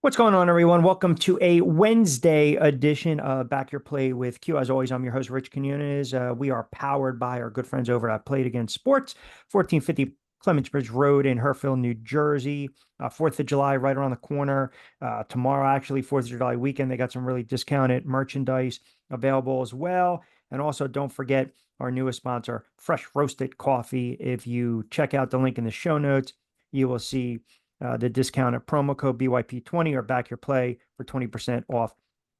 What's going on, everyone? Welcome to a Wednesday edition of Back Your Play with Q. As always, I'm your host, Rich Quinones. We are powered by our good friends over at Played Against Sports, 1450 Clements Bridge Road in Herfield, New Jersey. 4th of July right around the corner. Tomorrow, actually, 4th of July weekend, they got some really discounted merchandise available as well. And also, don't forget our newest sponsor, Fresh Roasted Coffee. If you check out the link in the show notes, you will see the discounted promo code BYP20 or back your play for 20% off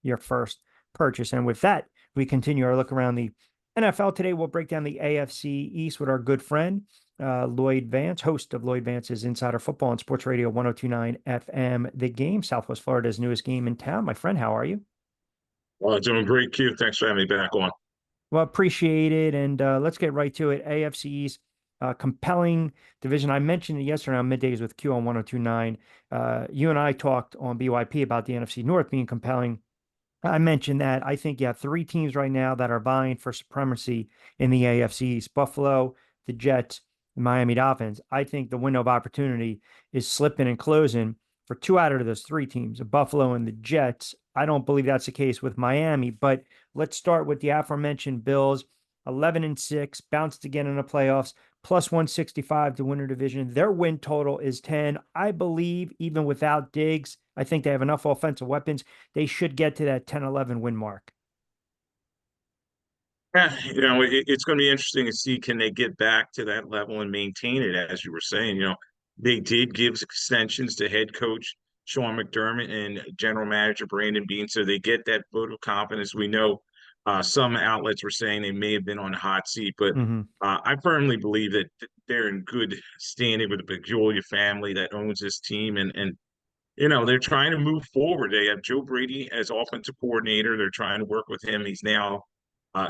your first purchase. And with that, we continue our look around the NFL. Today, we'll break down the AFC East with our good friend, Lloyd Vance, host of Lloyd Vance's Insider Football on Sports Radio 1029 FM. The Game, Southwest Florida's newest game in town. My friend, how are you? Well, doing great, Keith. Thanks for having me back on. Well, appreciate it. And let's get right to it. AFC East, compelling division. I mentioned it yesterday on Middays with Q on 1029. You and I talked on BYP about the NFC North being compelling. I mentioned that I think you have three teams right now that are vying for supremacy in the AFC East: Buffalo, the Jets, the Miami Dolphins. I think the window of opportunity is slipping and closing for two out of those three teams, Buffalo and the Jets. I don't believe that's the case with Miami, but let's start with the aforementioned Bills, 11-6, bounced again in the playoffs, plus 165 to win their division. Their win total is 10. I believe even without Diggs, I think they have enough offensive weapons. They should get to that 10-11 win mark. Yeah, it's going to be interesting to see can they get back to that level and maintain it, as you were saying. They did give extensions to head coach Sean McDermott and general manager Brandon Beane, so they get that vote of confidence. We know some outlets were saying they may have been on the hot seat, but Mm-hmm. I firmly believe that they're in good standing with the Pegulia family that owns this team, and they're trying to move forward. They have Joe Brady as offensive coordinator. They're trying to work with him. He's now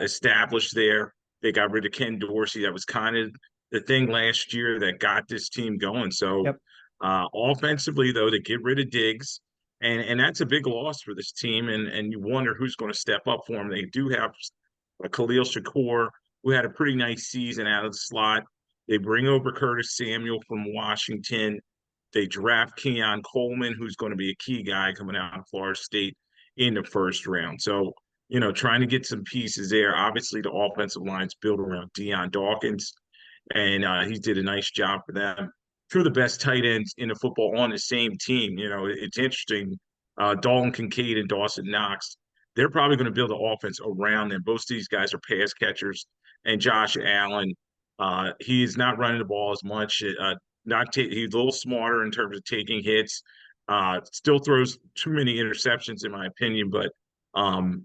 established there. They got rid of Ken Dorsey. That was kind of the thing last year that got this team going. So Yep. offensively, though, they get rid of Diggs, and that's a big loss for this team. And you wonder who's going to step up for them. They do have a Khalil Shakur, who had a pretty nice season out of the slot. They bring over Curtis Samuel from Washington. They draft Keon Coleman, who's going to be a key guy coming out of Florida State in the first round. So, trying to get some pieces there. Obviously, the offensive line's built around Deion Dawkins, and he did a nice job for them. Two of the best tight ends in the football on the same team. It's interesting. Dalton Kincaid and Dawson Knox, they're probably going to build an offense around them. Both of these guys are pass catchers. And Josh Allen, he is not running the ball as much. He's a little smarter in terms of taking hits. Still throws too many interceptions, in my opinion, but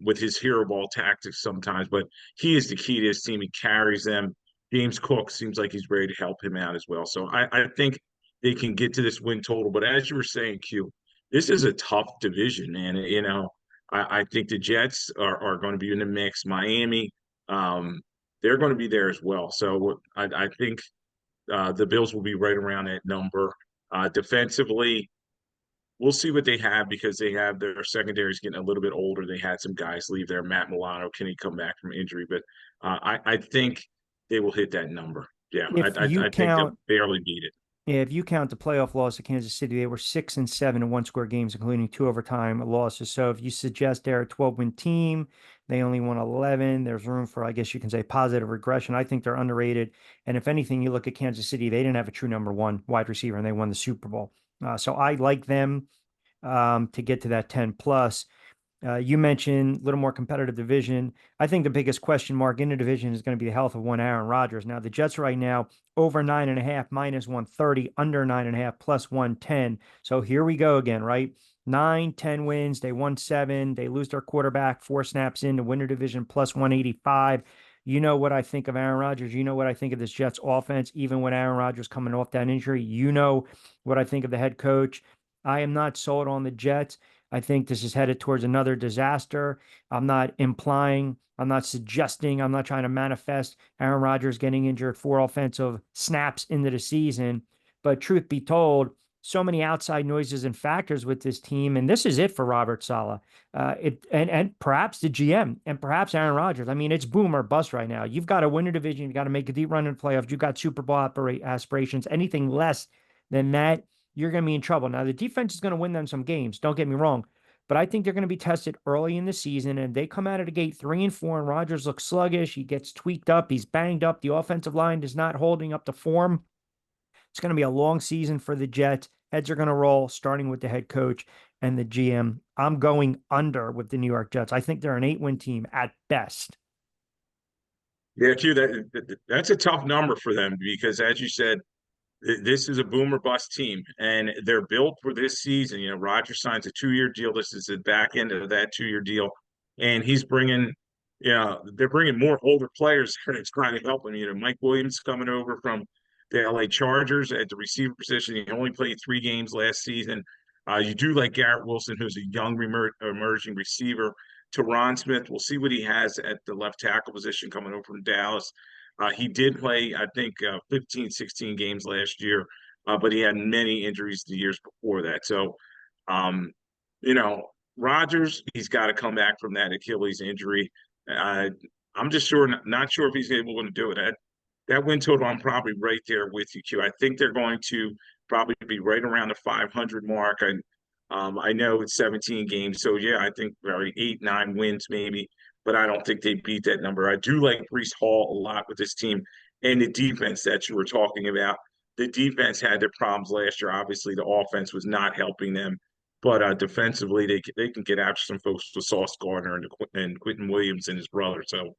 with his hero ball tactics sometimes. But he is the key to his team. He carries them. James Cook seems like he's ready to help him out as well. So I think they can get to this win total. But as you were saying, Q, this is a tough division, man. I think the Jets are going to be in the mix. Miami, they're going to be there as well. So I think the Bills will be right around that number. Defensively, we'll see what they have because they have their secondaries getting a little bit older. They had some guys leave there. Matt Milano, can he come back from injury? But I think they will hit that number. Yeah, I, If I, you I think they'll count barely beat it. Yeah, if you count the playoff loss to Kansas City, they were 6-7 in one-score games, including two overtime losses. So if you suggest they're a 12-win team, they only won 11. There's room for, I guess you can say, positive regression. I think they're underrated. And if anything, you look at Kansas City, they didn't have a true number one wide receiver, and they won the Super Bowl. So I like them to get to that 10 plus. You mentioned a little more competitive division. I think the biggest question mark in the division is going to be the health of one Aaron Rodgers. Now, the Jets right now over 9.5 minus 130, under 9.5 plus 110. So here we go again, right? 9, 10 wins. They won 7. They lose their quarterback 4 snaps in to win their division plus 185. You know what I think of Aaron Rodgers. You know what I think of this Jets offense, even with Aaron Rodgers coming off that injury. You know what I think of the head coach. I am not sold on the Jets. I think this is headed towards another disaster. I'm not implying, I'm not suggesting, I'm not trying to manifest Aaron Rodgers getting injured 4 offensive snaps into the season. But truth be told, so many outside noises and factors with this team, and this is it for Robert Saleh. And perhaps the GM and perhaps Aaron Rodgers. I mean, it's boom or bust right now. You've got to win a division, you've got to make a deep run in the playoffs, you've got Super Bowl aspirations. Anything less than that, you're going to be in trouble. Now, the defense is going to win them some games. Don't get me wrong. But I think they're going to be tested early in the season, and they come out of the gate 3-4, and Rodgers looks sluggish. He gets tweaked up. He's banged up. The offensive line is not holding up to form. It's going to be a long season for the Jets. Heads are going to roll, starting with the head coach and the GM. I'm going under with the New York Jets. I think they're an 8-win team at best. Yeah, Q, that's a tough number for them because, as you said, this is a boom or bust team, and they're built for this season. You know, Rodgers signs a 2-year deal. This is the back end of that 2-year deal, and he's bringing, they're bringing more older players that are trying to help them. You know, Mike Williams coming over from the LA Chargers at the receiver position. He only played 3 games last season. You do like Garrett Wilson, who's a young emerging receiver. To Ron Smith, we'll see what he has at the left tackle position coming over from Dallas. He did play, I think, 15, 16 games last year, but he had many injuries the years before that. So, um, you know, Rodgers, he's got to come back from that Achilles injury. Uh, I'm just not sure if he's able to do it. That win total, I'm probably right there with you, Q. I think they're going to probably be right around the 500 mark. I know it's 17 games, so yeah, I think probably 8, 9 wins maybe, but I don't think they beat that number. I do like Breece Hall a lot with this team and the defense that you were talking about. The defense had their problems last year. Obviously, the offense was not helping them, but defensively, they can get after some folks with Sauce Gardner and Quentin Williams and his brother. So,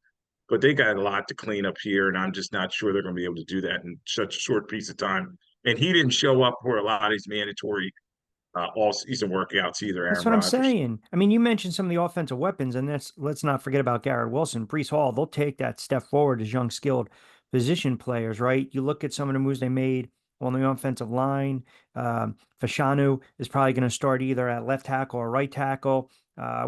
but they got a lot to clean up here, and I'm just not sure they're going to be able to do that in such a short piece of time. And he didn't show up for a lot of these mandatory all season workouts either, That's Aaron what I'm Rodgers. saying. I mean, you mentioned some of the offensive weapons, and let's not forget about Garrett Wilson, Brees Hall. They'll take that step forward as young, skilled position players, right? You look at some of the moves they made on the offensive line. Fashanu is probably going to start either at left tackle or right tackle,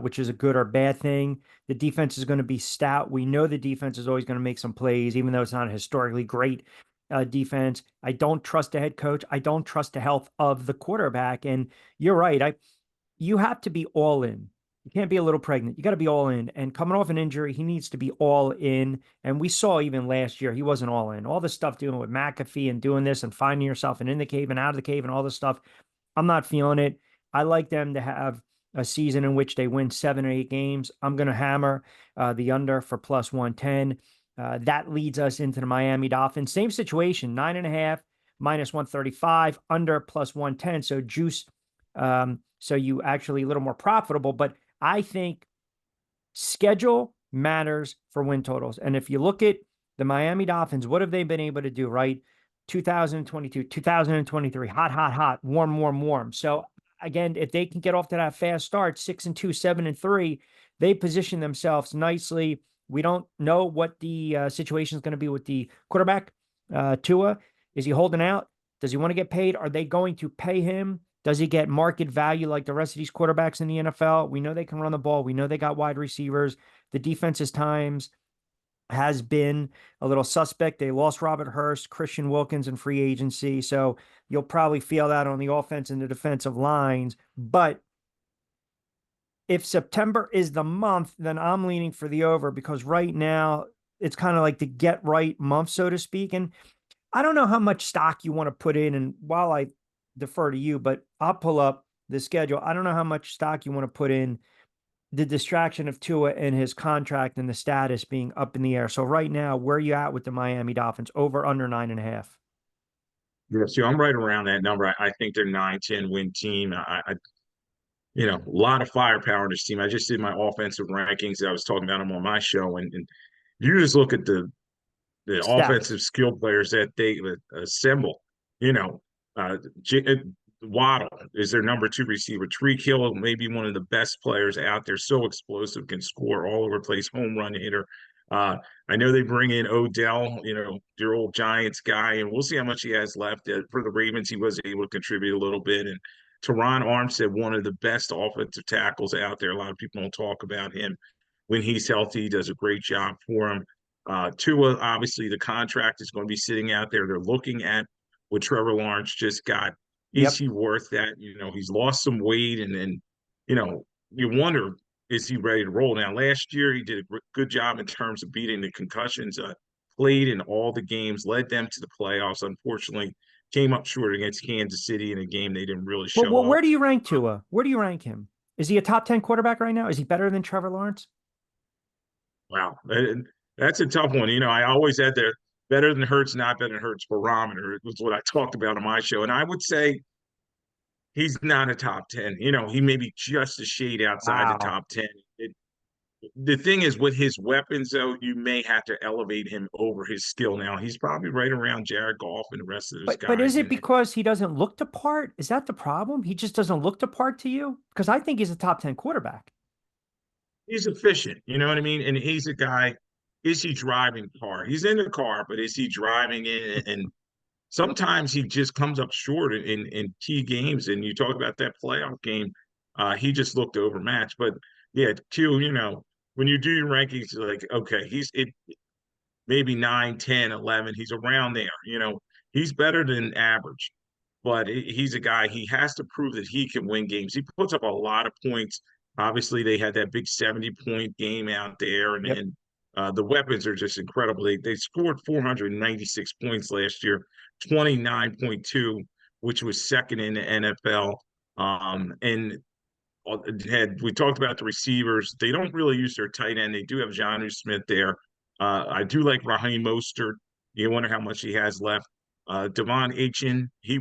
which is a good or bad thing. The defense is going to be stout. We know the defense is always going to make some plays, even though it's not a historically great defense. I don't trust the head coach. I don't trust the health of the quarterback. And you're right. You have to be all in. You can't be a little pregnant. You got to be all in. And coming off an injury, he needs to be all in. And we saw even last year, he wasn't all in. All the stuff dealing with McAfee and doing this and finding yourself and in the cave and out of the cave and all this stuff, I'm not feeling it. I like them to have a season in which they win 7 or 8 games. I'm going to hammer the under for plus 110. That leads us into the Miami Dolphins. Same situation, 9.5 minus 135, under plus 110. So juice. So you actually a little more profitable. But I think schedule matters for win totals. And if you look at the Miami Dolphins, what have they been able to do, right? 2022, 2023, hot, hot, hot, warm, warm, warm. So again, if they can get off to that fast start, 6-2, 7-3, they position themselves nicely. We don't know what the situation is going to be with the quarterback, Tua. Is he holding out? Does he want to get paid? Are they going to pay him? Does he get market value like the rest of these quarterbacks in the NFL? We know they can run the ball. We know they got wide receivers. The defense's times has been a little suspect. They lost Robert Hurst, Christian Wilkins in free agency. So you'll probably feel that on the offense and the defensive lines. But if September is the month, then I'm leaning for the over because right now it's kind of like the get right month, so to speak. And I don't know how much stock you want to put in. And while I defer to you, but I'll pull up the schedule. I don't know how much stock you want to put in the distraction of Tua and his contract and the status being up in the air. So right now, where are you at with the Miami Dolphins? Over, under 9.5? Yeah, so I'm right around that number. I think they're 9-10 win team. A lot of firepower in this team. I just did my offensive rankings. I was talking about them on my show, and you just look at the Steph. offensive skill players that they assemble. You know, Waddle is their number 2 receiver. Tyreek Hill, maybe one of the best players out there. So explosive, can score all over the place, home run hitter. Uh, I know they bring in Odell, your old Giants guy, and we'll see how much he has left. For the Ravens, he was able to contribute a little bit. And Teron Armstead, one of the best offensive tackles out there. A lot of people don't talk about him. When he's healthy, he does a great job for him. Tua, obviously, the contract is going to be sitting out there. They're looking at what Trevor Lawrence just got. Is Yep. he worth that? He's lost some weight, and then, you wonder, is he ready to roll? Now, last year, he did a good job in terms of beating the concussions, played in all the games, led them to the playoffs. Unfortunately, came up short against Kansas City in a game they didn't really Well, show up. where do you rank Tua? Where do you rank him? Is he a top 10 quarterback right now? Is he better than Trevor Lawrence? Wow, that's a tough one. I always had the better than Hurts, not better than Hurts barometer. It was what I talked about on my show, and I would say he's not a top 10. He may be just a shade outside the Wow. top 10. The thing is, with his weapons, though, you may have to elevate him over his skill now. He's probably right around Jared Goff and the rest of those But is guys. it And because he doesn't look the part? Is that the problem? He just doesn't look the part to you? Because I think he's a top 10 quarterback. he's efficient, you know what I mean? And he's a guy, is he driving the car? He's in the car, but is he driving it? And sometimes he just comes up short in key games. And you talk about that playoff game, he just looked overmatched. But yeah, Q, when you do your rankings, you're like, okay, maybe 9, 10, 11. He's around there. He's better than average, but he's a guy, he has to prove that he can win games. He puts up a lot of points. Obviously, they had that big 70-point game out there, and, Yep. and the weapons are just incredible. They scored 496 points last year, 29.2, which was second in the NFL. And we talked about the receivers. They don't really use their tight end. They do have Jonnu Smith there. I do like Raheem Mostert. You wonder how much he has left. Devon Achin, he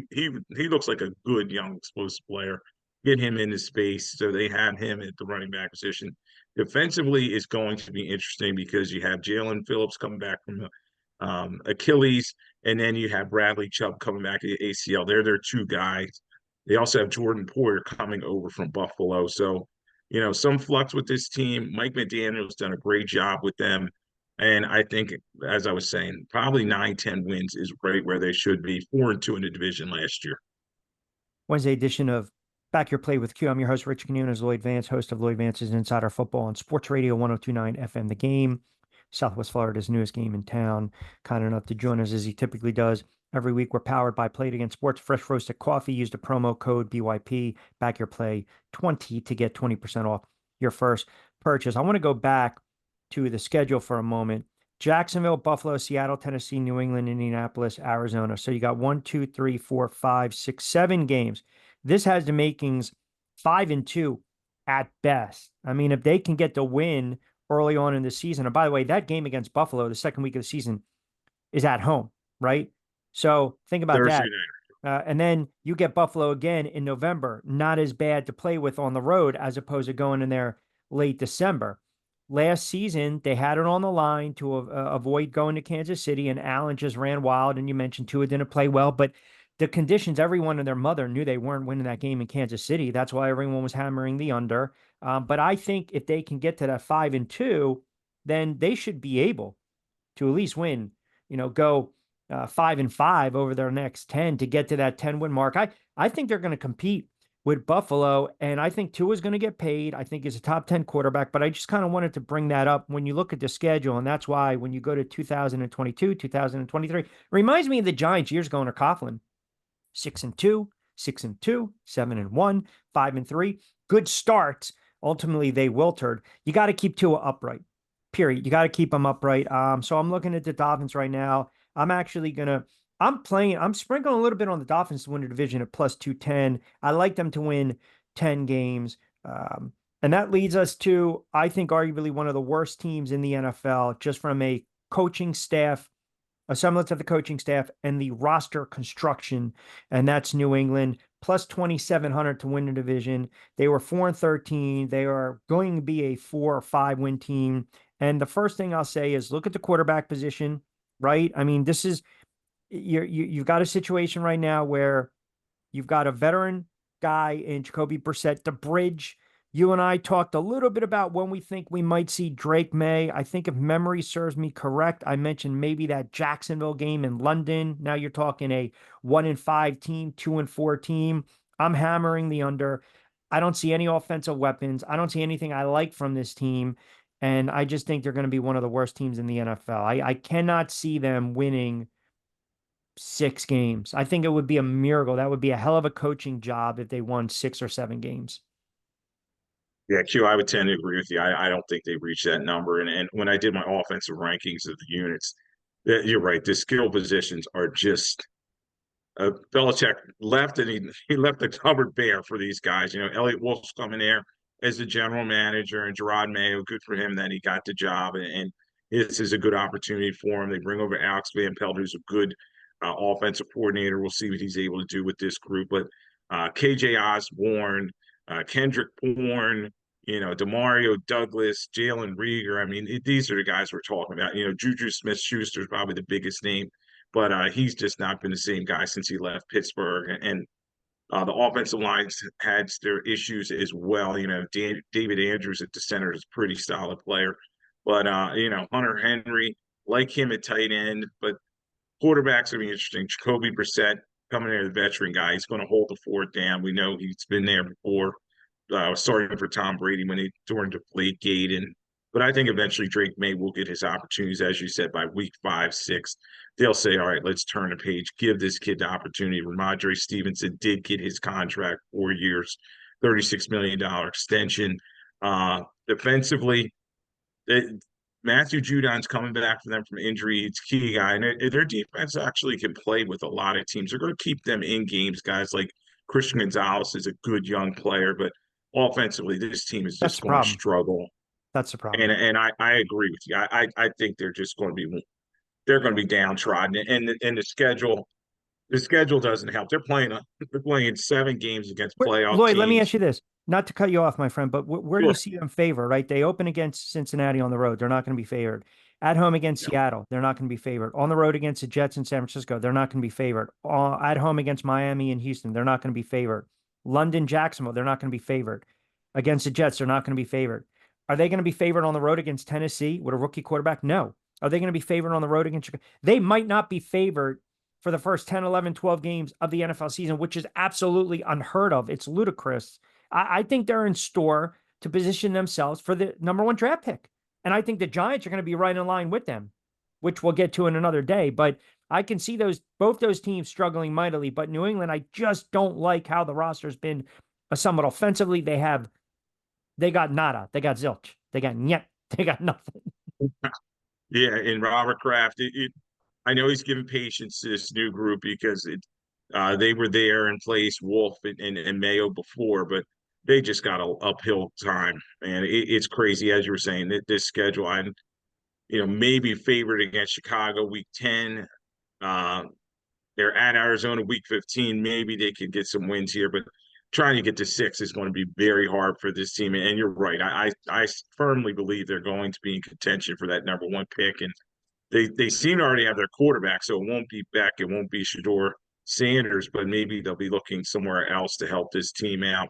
looks like a good young explosive player. Get him into space, so they have him at the running back position. Defensively is going to be interesting because you have Jalen Phillips coming back from Achilles, and then you have Bradley Chubb coming back to the ACL. They're their two guys. They also have Jordan Poyer coming over from Buffalo. So, some flux with this team. Mike McDaniel's done a great job with them. And I think, as I was saying, probably 9, 10 wins is right where they should be. 4-2 in the division last year. Wednesday edition of Back Your Play with Q. I'm your host, Rich Quinones, Lloyd Vance, host of Lloyd Vance's Insider Football on Sports Radio 1029 FM. The Game, Southwest Florida's newest game in town. Kind enough to join us as he typically does. Every week, we're powered by Play It Again Sports, fresh roasted coffee. Use the promo code BYP, Back Your Play 20 to get 20% off your first purchase. I want to go back to the schedule for a moment. Jacksonville, Buffalo, Seattle, Tennessee, New England, Indianapolis, Arizona. So you got 1, 2, 3, 4, 5, 6, 7 games. This has the makings 5-2 at best. I mean, if they can get the win early on in the season, and by the way, that game against Buffalo, the second week of the season, is at home, right? So think about Thursday that. night. And then you get Buffalo again in November, not as bad to play with on the road as opposed to going in there late December. Last season, they had it on the line to avoid going to Kansas City, and Allen just ran wild. And you mentioned Tua didn't play well, but the conditions, everyone and their mother knew they weren't winning that game in Kansas City. That's why everyone was hammering the under. But I think if they can get to that 5-2, then they should be able to at least win, go 5-5 over their next 10 to get to that 10-win mark. I think they're going to compete with Buffalo, and I think Tua is going to get paid. I think he's a top 10 quarterback, but I just kind of wanted to bring that up when you look at the schedule, and that's why when you go to 2022, 2023, it reminds me of the Giants years ago under Coughlin. 6-2, 6-2, 7-1, 5-3. Good starts. Ultimately, they wilted. You got to keep Tua upright. Period. You got to keep them upright. So I'm looking at the Dolphins right now. I'm sprinkling a little bit on the Dolphins to win the division at plus 210. I like them to win 10 games. And that leads us to, I think, arguably one of the worst teams in the NFL, just from a coaching staff, a semblance of the coaching staff, and the roster construction. And that's New England, plus 2,700 to win the division. They were 4-13. They are going to be a 4 or 5 win team. And the first thing I'll say is look at the quarterback position, right? I mean, this is you've got a situation right now where you've got a veteran guy in Jacoby Brissett, the bridge. You and I talked a little bit about when we think we might see Drake May. I think if memory serves me correct, I mentioned maybe that Jacksonville game in London. Now you're talking a 1-5 team, 2-4 team. I'm hammering the under. I don't see any offensive weapons. I don't see anything I like from this team. And I just think they're going to be one of the worst teams in the NFL. I cannot see them winning 6 games. I think it would be a miracle. That would be a hell of a coaching job if they won 6 or 7 games. Yeah, Q, I would tend to agree with you. I don't think they reached that number. And when I did my offensive rankings of the units, you're right. The skill positions are just Belichick left, and he left the cupboard bare for these guys. Elliot Wolf's coming there as the general manager, and Gerard Mayo, good for him that he got the job, and this is a good opportunity for him. They bring over Alex Van Pelt, who's a good offensive coordinator. We'll see what he's able to do with this group. But KJ Osborne, Kendrick Bourne, Demario Douglas, Jalen Rieger. I mean, these are the guys we're talking about. Juju Smith-Schuster is probably the biggest name, but he's just not been the same guy since he left Pittsburgh. And the offensive lines had their issues as well. David Andrews at the center is a pretty solid player. But, Hunter Henry, like him at tight end. But quarterbacks are going to be interesting. Jacoby Brissett coming in, the veteran guy. He's going to hold the fort down. We know he's been there before, starting for Tom Brady during Deflategate. But I think eventually Drake May will get his opportunities, as you said, by week 5, 6. They'll say, all right, let's turn the page, give this kid the opportunity. Ramondre Stevenson did get his contract, 4 years, $36 million extension. Defensively, Matthew Judon's coming back for them from injury. It's key guy. And their defense actually can play with a lot of teams. They're going to keep them in games. Guys like Christian Gonzalez is a good young player, but offensively, this team is That's just the going to problem. struggle. That's the problem. And I agree with you. I think they're going to be downtrodden. And the schedule doesn't help. They're playing 7 games against playoff Lloyd, let me ask teams. you this. Not to cut you off, my friend, but where do you Sure. see them favored, right? They open against Cincinnati on the road. They're not going to be favored. At home against Yeah. Seattle, they're not going to be favored. On the road against the Jets in San Francisco, they're not going to be favored. At home against Miami and Houston, they're not going to be favored. London, Jacksonville, they're not going to be favored. Against the Jets, they're not going to be favored. Are they going to be favored on the road against Tennessee with a rookie quarterback? No. Are they going to be favored on the road against Chicago? They might not be favored for the first 10, 11, 12 games of the NFL season, which is absolutely unheard of. It's ludicrous. I think they're in store to position themselves for the number 1 draft pick. And I think the Giants are going to be right in line with them, which we'll get to in another day. But I can see both those teams struggling mightily. But New England, I just don't like how the roster's been assembled offensively. They got nada. They got zilch. They got nyet. They got nothing. Yeah, and Robert Kraft, I know he's given patience to this new group because they were there in place, Wolf and Mayo before, but they just got an uphill time, and it's crazy, as you were saying, that this schedule. I'm, maybe favored against Chicago week 10. Uh, they're at Arizona week 15. Maybe they could get some wins here, but trying to get to 6 is going to be very hard for this team. And you're right. I firmly believe they're going to be in contention for that number 1 pick. And they seem to already have their quarterback, so it won't be Beck, it won't be Shador Sanders, but maybe they'll be looking somewhere else to help this team out.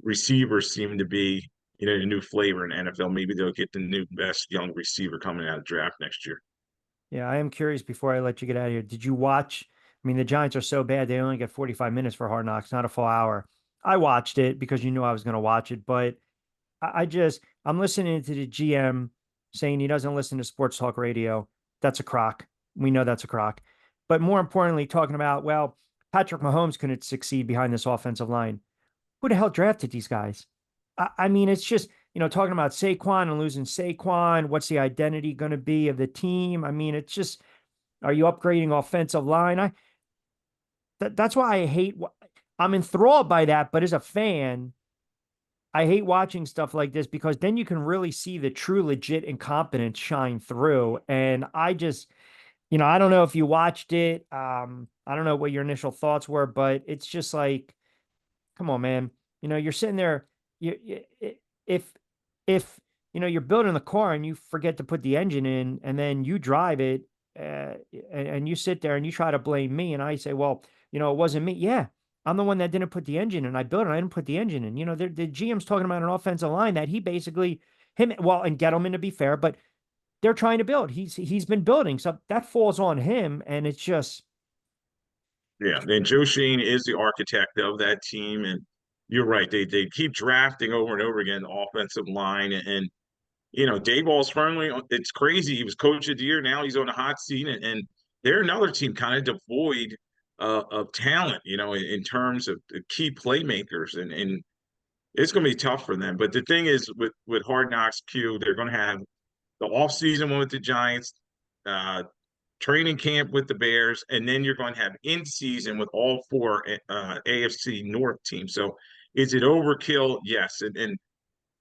Receivers seem to be, a new flavor in NFL. Maybe they'll get the new best young receiver coming out of draft next year. Yeah, I am curious before I let you get out of here. Did you watch? I mean, the Giants are so bad, they only get 45 minutes for Hard Knocks, not a full hour. I watched it because you knew I was going to watch it, but I'm listening to the GM saying he doesn't listen to sports talk radio. That's a crock. We know that's a crock. But more importantly, talking about, well, Patrick Mahomes couldn't succeed behind this offensive line. Who the hell drafted these guys? I mean, it's just, talking about Saquon and losing Saquon. What's the identity going to be of the team? I mean, it's just, are you upgrading offensive line? That's why I hate, I'm enthralled by that. But as a fan, I hate watching stuff like this because then you can really see the true legit incompetence shine through. And I just, I don't know if you watched it. I don't know what your initial thoughts were, but it's just like, come on, man. You're sitting there. If if you're building the car and you forget to put the engine in, and then you drive it, and you sit there and you try to blame me, and I say, well, it wasn't me. Yeah, I'm the one that didn't put the engine in. I built it. I didn't put the engine in. The GM's talking about an offensive line that he basically and Gettleman, to be fair, but they're trying to build. He's been building, so that falls on him, and it's just. Yeah, and Joe Shane is the architect of that team, and you're right. They keep drafting over and over again the offensive line, and Dayball's firmly. It's crazy. He was coach of the year. Now he's on the hot seat, and they're another team kind of devoid of talent. In terms of the key playmakers, and it's going to be tough for them. But the thing is, with Hard Knocks Q, they're going to have the offseason one with the Giants. training camp with the Bears, and then you're going to have in season with all four AFC North teams. So is it overkill? Yes. And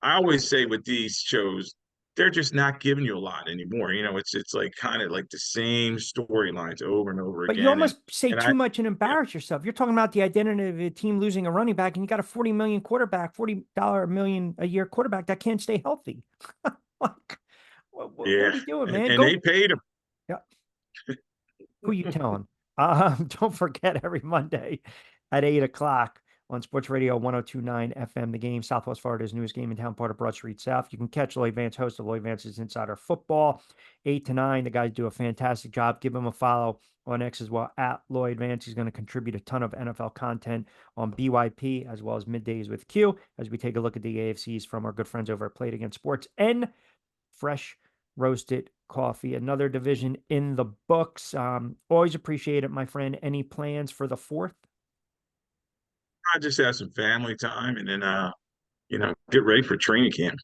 I always say with these shows, they're just not giving you a lot anymore. It's like kind of like the same storylines over and over But you again. almost say And too I much and yeah, embarrass yourself. You're talking about the identity of a team losing a running back, and you got a 40 million quarterback, $40 million a year quarterback that can't stay healthy. Like, what are yeah. we doing, And, man? and they Go. paid him. Yeah. Who you telling? Don't forget every Monday at 8 o'clock on Sports Radio 1029 FM, the game, Southwest Florida's newest game in town, part of Broad Street South. You can catch Lloyd Vance, host of Lloyd Vance's Insider Football, 8 to 9. The guys do a fantastic job. Give him a follow on X as well at Lloyd Vance. He's going to contribute a ton of NFL content on BYP as well as Middays with Q as we take a look at the AFCs from our good friends over at Plate Against Sports and fresh roasted coffee. Another division in the books. Always appreciate it, my friend. Any plans for the fourth? I just have some family time and then get ready for training camp.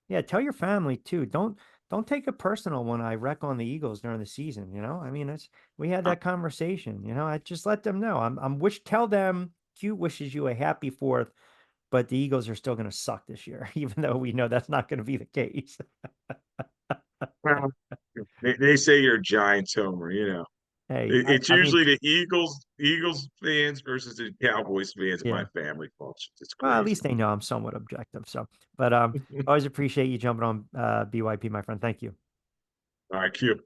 Yeah, tell your family too. Don't take it personal when I wreck on the Eagles during the season. I mean, it's we had Uh, that conversation. I just let them know. Tell them Q wishes you a happy fourth, but the Eagles are still going to suck this year, even though we know that's not going to be the case. well, they say you're a Giants homer, you know. Hey, It's I mean, usually the Eagles fans versus the Cowboys fans in my yeah. family function. It's Well, at crazy. least they know I'm somewhat objective. So, but always appreciate you jumping on BYP, my friend. Thank you. All right, Q.